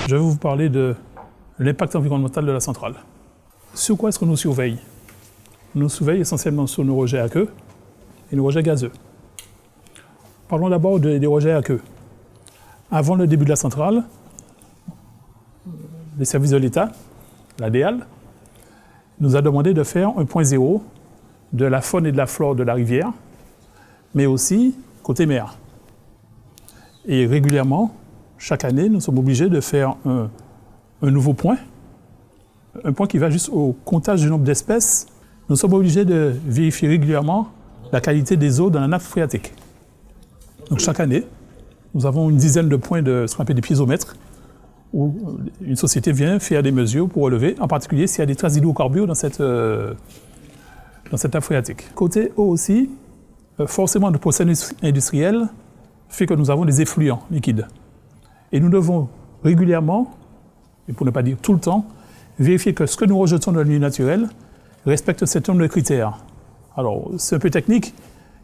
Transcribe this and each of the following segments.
Je vais vous parler de l'impact environnemental de la centrale. Sur quoi est-ce qu'on nous surveille? On nous surveille essentiellement sur nos rejets à queue et nos rejets gazeux. Parlons d'abord des rejets à queue. Avant le début de la centrale, les services de l'État, l'ADEAL, nous a demandé de faire un point zéro de la faune et de la flore de la rivière, mais aussi côté mer. Et régulièrement, chaque année, nous sommes obligés de faire un nouveau point, un point qui va juste au comptage du nombre d'espèces. Nous sommes obligés de vérifier régulièrement la qualité des eaux dans la nappe phréatique. Donc chaque année, nous avons une dizaine de points de ce qu'on appelle des piézomètres, où une société vient faire des mesures pour relever, en particulier s'il y a des traces d'hydrocarbures dans cette nappe phréatique. Côté eau aussi, forcément le processus industriel fait que nous avons des effluents liquides. Et nous devons régulièrement, et pour ne pas dire tout le temps, vérifier que ce que nous rejetons dans le milieu naturel respecte un certain nombre de critères. Alors, c'est un peu technique.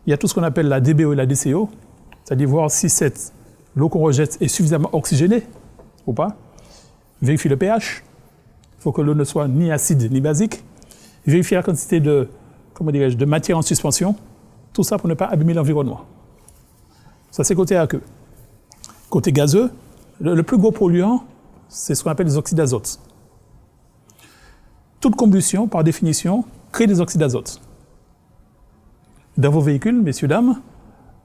Il y a tout ce qu'on appelle la DBO et la DCO, c'est-à-dire voir si l'eau qu'on rejette est suffisamment oxygénée ou pas. Vérifier le pH. Il faut que l'eau ne soit ni acide ni basique. Vérifier la quantité de matière en suspension. Tout ça pour ne pas abîmer l'environnement. Ça, c'est côté aqueux. Côté gazeux, le plus gros polluant, c'est ce qu'on appelle les oxydes d'azote. Toute combustion, par définition, crée des oxydes d'azote. Dans vos véhicules, messieurs, dames,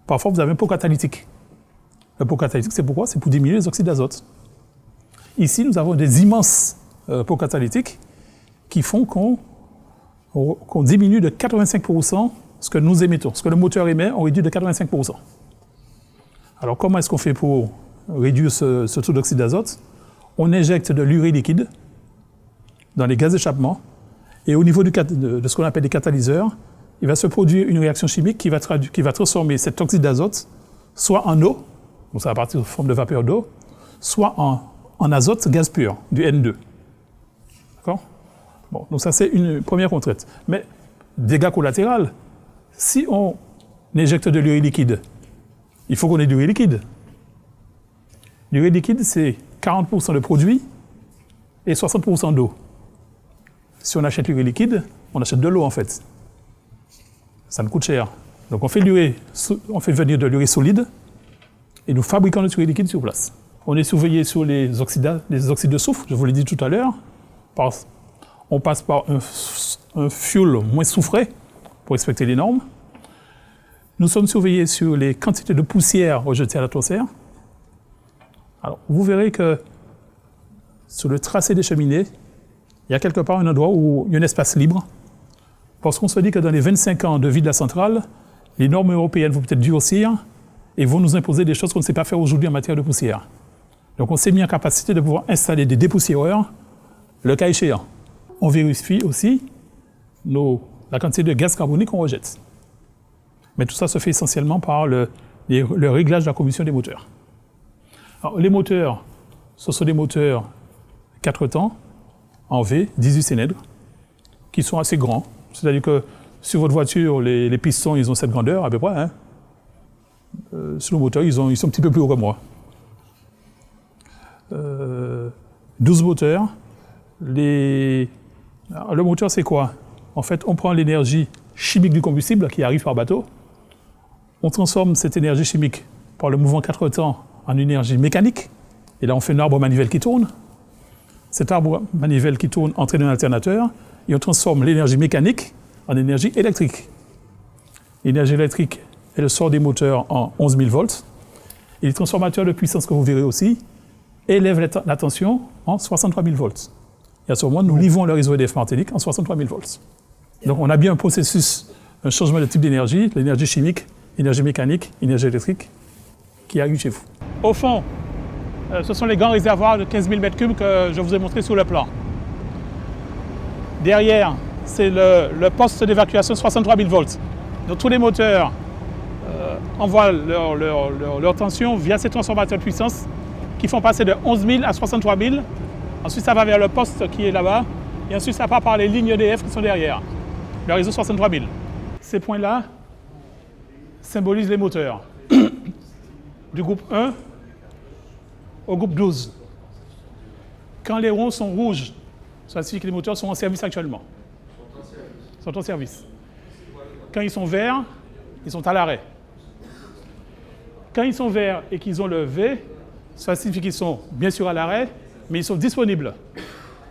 parfois vous avez un pot catalytique. Le pot catalytique, c'est pourquoi? C'est pour diminuer les oxydes d'azote. Ici, nous avons des immenses pots catalytiques qui font qu'on diminue de 85% ce que nous émettons. Ce que le moteur émet, on réduit de 85%. Alors, comment est-ce qu'on fait pour réduire ce taux d'oxyde d'azote? On injecte de l'urée liquide dans les gaz d'échappement et au niveau de ce qu'on appelle des catalyseurs, il va se produire une réaction chimique qui va transformer cet oxyde d'azote soit en eau, donc ça va partir sous forme de vapeur d'eau, soit en azote gaz pur, du N2. D'accord? Bon, donc ça c'est une première contrainte. Mais dégâts collatéraux, si on injecte de l'urée liquide, il faut qu'on ait de l'urée liquide. L'urée liquide, c'est 40% de produit et 60% d'eau. Si on achète l'urée liquide, on achète de l'eau en fait. Ça nous coûte cher. Donc on fait venir de l'urée solide et nous fabriquons notre urée liquide sur place. On est surveillé sur les oxydes de soufre, je vous l'ai dit tout à l'heure. On passe par un fuel moins soufré pour respecter les normes. Nous sommes surveillés sur les quantités de poussière rejetées à l'atmosphère. Alors, vous verrez que sur le tracé des cheminées, il y a quelque part un endroit où il y a un espace libre. Parce qu'on se dit que dans les 25 ans de vie de la centrale, les normes européennes vont peut-être durcir et vont nous imposer des choses qu'on ne sait pas faire aujourd'hui en matière de poussière. Donc on s'est mis en capacité de pouvoir installer des dépoussiéreurs, le cas échéant. On vérifie aussi la quantité de gaz carbonique qu'on rejette. Mais tout ça se fait essentiellement par le réglage de la combustion des moteurs. Alors, les moteurs, ce sont des moteurs 4 temps, en V, 18 cylindres, qui sont assez grands. C'est-à-dire que sur votre voiture, les pistons, ils ont cette grandeur à peu près. Hein. Sur le moteur, ils sont un petit peu plus hauts que moi. 12 moteurs. Le moteur, c'est quoi? En fait, on prend l'énergie chimique du combustible qui arrive par bateau. On transforme cette énergie chimique par le mouvement 4 temps en énergie mécanique. Et là, on fait un arbre manivelle qui tourne. Cet arbre manivelle qui tourne entraîne un alternateur. Et on transforme l'énergie mécanique en énergie électrique. L'énergie électrique, elle sort des moteurs en 11 000 volts. Et les transformateurs de puissance que vous verrez aussi élèvent la tension en 63 000 volts. Et à ce moment, nous livrons le réseau EDF Martinique en 63 000 volts. Donc on a bien un processus, un changement de type d'énergie, l'énergie chimique, énergie mécanique, énergie électrique, qui arrive chez vous. Au fond, ce sont les grands réservoirs de 15 000 m3 que je vous ai montré sur le plan. Derrière, c'est le poste d'évacuation 63 000 volts. Donc tous les moteurs envoient leur tension via ces transformateurs de puissance qui font passer de 11 000 à 63 000. Ensuite, ça va vers le poste qui est là-bas. Et ensuite, ça part par les lignes EDF qui sont derrière. le réseau 63 000. Ces points-là symbolisent les moteurs. Du groupe 1 au groupe 12. Quand les ronds sont rouges, ça signifie que les moteurs sont en service actuellement. Sont en service. Quand ils sont verts, ils sont à l'arrêt. Quand ils sont verts et qu'ils ont le V, ça signifie qu'ils sont bien sûr à l'arrêt, mais ils sont disponibles.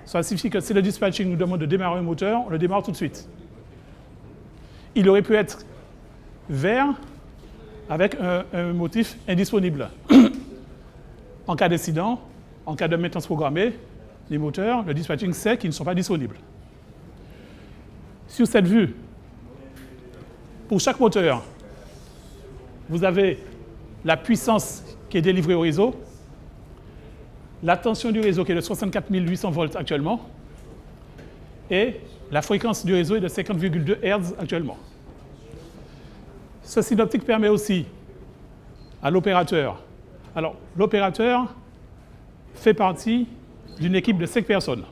Ça signifie que si le dispatching nous demande de démarrer un moteur, on le démarre tout de suite. Il aurait pu être vert avec un motif indisponible. En cas d'incident, en cas de maintenance programmée, les moteurs, le dispatching sait qu'ils ne sont pas disponibles. Sur cette vue, pour chaque moteur, vous avez la puissance qui est délivrée au réseau, la tension du réseau qui est de 64 800 volts actuellement, et la fréquence du réseau est de 50,2 Hz actuellement. Ce synoptique permet aussi à l'opérateur. Alors, l'opérateur fait partie d'une équipe de 5 personnes.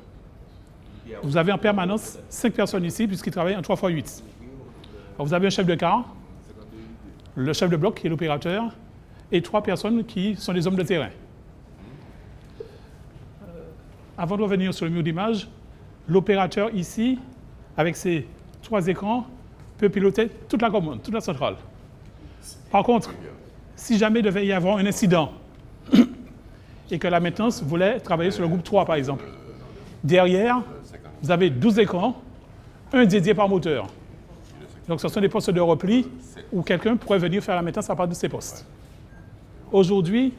Vous avez en permanence 5 personnes ici, puisqu'ils travaillent en 3x8. Alors, vous avez un chef de car, le chef de bloc qui est l'opérateur, et 3 personnes qui sont des hommes de terrain. Avant de revenir sur le mur d'image, l'opérateur ici, avec ses 3 écrans, peut piloter toute la commande, toute la centrale. Par contre, si jamais il devait y avoir un incident et que la maintenance voulait travailler sur le groupe 3, par exemple, derrière, vous avez 12 écrans, un dédié par moteur. Donc, ce sont des postes de repli où quelqu'un pourrait venir faire la maintenance à partir de ces postes. Aujourd'hui,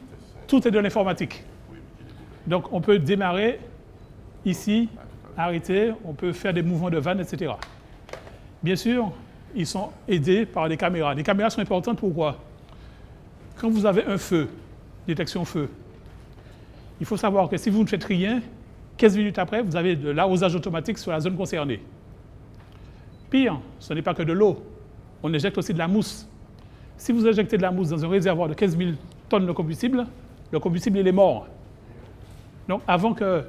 tout est de l'informatique. Donc, on peut démarrer ici, arrêter, on peut faire des mouvements de vanne, etc. Bien sûr, ils sont aidés par des caméras. Les caméras sont importantes, pourquoi? Quand vous avez un feu, détection feu, il faut savoir que si vous ne faites rien, 15 minutes après, vous avez de l'arrosage automatique sur la zone concernée. Pire, ce n'est pas que de l'eau. On éjecte aussi de la mousse. Si vous injectez de la mousse dans un réservoir de 15 000 tonnes de combustible, le combustible, il est mort. Donc, avant que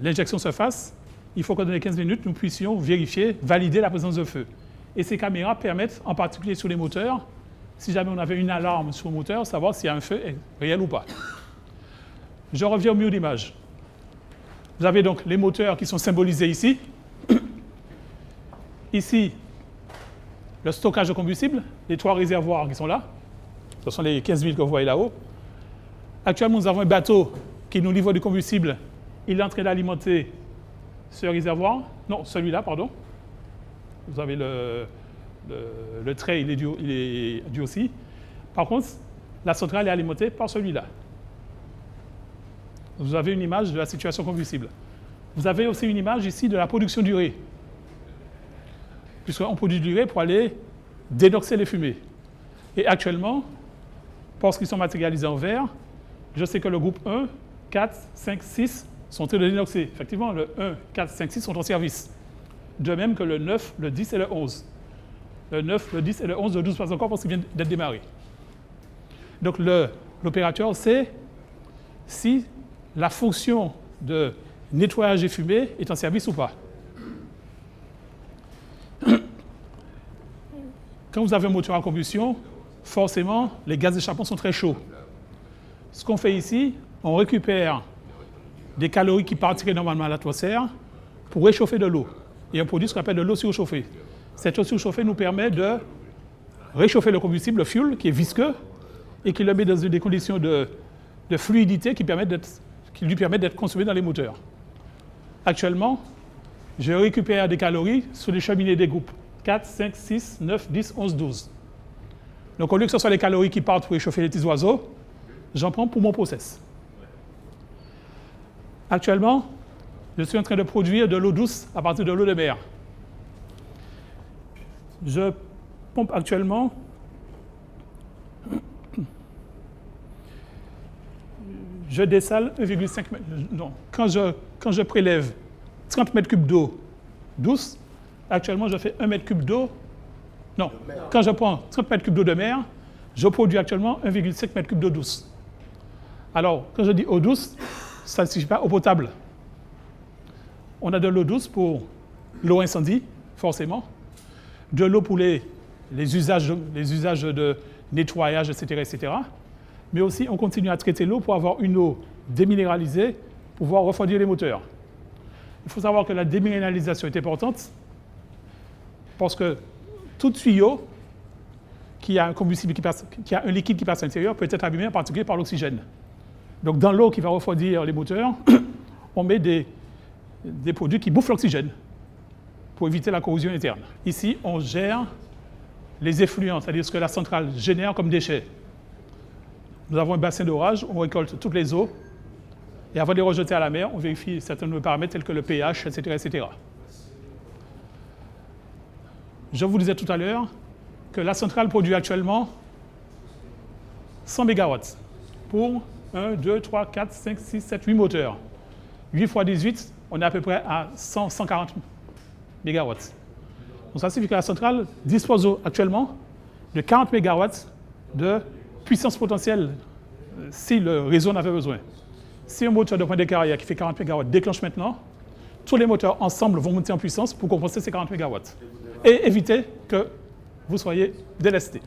l'injection se fasse, il faut que dans les 15 minutes, nous puissions vérifier, valider la présence de feu. Et ces caméras permettent, en particulier sur les moteurs, si jamais on avait une alarme sur le moteur, savoir s'il y a un feu réel ou pas. Je reviens au mur d'image. Vous avez donc les moteurs qui sont symbolisés ici. Ici, le stockage de combustible, les 3 réservoirs qui sont là. Ce sont les 15 000 que vous voyez là-haut. Actuellement, nous avons un bateau qui nous livre du combustible. Il est en train d'alimenter ce réservoir. Non, celui-là, pardon. Vous avez le trait, il est dû aussi. Par contre, la centrale est alimentée par celui-là. Vous avez une image de la situation combustible. Vous avez aussi une image ici de la production d'urée. Puisqu'on produit de l'urée pour aller dénoxer les fumées. Et actuellement, parce qu'ils sont matérialisés en vert, je sais que le groupe 1, 4, 5, 6 sont en train de dénoxer. Effectivement, le 1, 4, 5, 6 sont en service. De même que le 9, le 10 et le 11. Le 9, le 10 et le 11, le 12 pas encore parce qu'ils viennent d'être démarrés. Donc l'opérateur sait si la fonction de nettoyage des fumées est en service ou pas. Quand vous avez un moteur à combustion, forcément, les gaz d'échappement sont très chauds. Ce qu'on fait ici, on récupère des calories qui partiraient normalement à l'atmosphère pour réchauffer de l'eau. Et on produit ce qu'on appelle de l'eau surchauffée. Cette eau surchauffée nous permet de réchauffer le combustible, le fuel, qui est visqueux, et qui le met dans des conditions de fluidité qui lui permettent d'être consommé dans les moteurs. Actuellement, je récupère des calories sur les cheminées des groupes 4, 5, 6, 9, 10, 11, 12. Donc, au lieu que ce soit les calories qui partent pour réchauffer les petits oiseaux, j'en prends pour mon process. Actuellement, je suis en train de produire de l'eau douce à partir de l'eau de mer. Je pompe actuellement je dessale 1,5 m. Non, quand je prélève 30 mètres cubes d'eau douce, actuellement je fais 1 mètre cube d'eau. Non, quand je prends 30 mètres cubes d'eau de mer, je produis actuellement 1,5 mètre cube d'eau douce. Alors, quand je dis eau douce, ça ne signifie pas eau potable. On a de l'eau douce pour l'eau incendie, forcément. De l'eau pour les usages de nettoyage, etc., etc. Mais aussi, on continue à traiter l'eau pour avoir une eau déminéralisée, pour pouvoir refroidir les moteurs. Il faut savoir que la déminéralisation est importante parce que tout tuyau qui a un combustible qui a un liquide qui passe à l'intérieur peut être abîmé en particulier par l'oxygène. Donc dans l'eau qui va refroidir les moteurs, on met des produits qui bouffent l'oxygène pour éviter la corrosion interne. Ici, on gère les effluents, c'est-à-dire ce que la centrale génère comme déchets. Nous avons un bassin d'orage, on récolte toutes les eaux, et avant de les rejeter à la mer, on vérifie certains paramètres tels que le pH, etc., etc. Je vous disais tout à l'heure que la centrale produit actuellement 100 MW pour 1, 2, 3, 4, 5, 6, 7, 8 moteurs. 8 x 18, on est à peu près à 100, 140 MW. Donc ça signifie que la centrale dispose actuellement de 40 MW de puissance potentielle si le réseau en avait besoin. Si un moteur de point de carrière qui fait 40 MW déclenche maintenant, tous les moteurs ensemble vont monter en puissance pour compenser ces 40 MW et éviter que vous soyez délesté.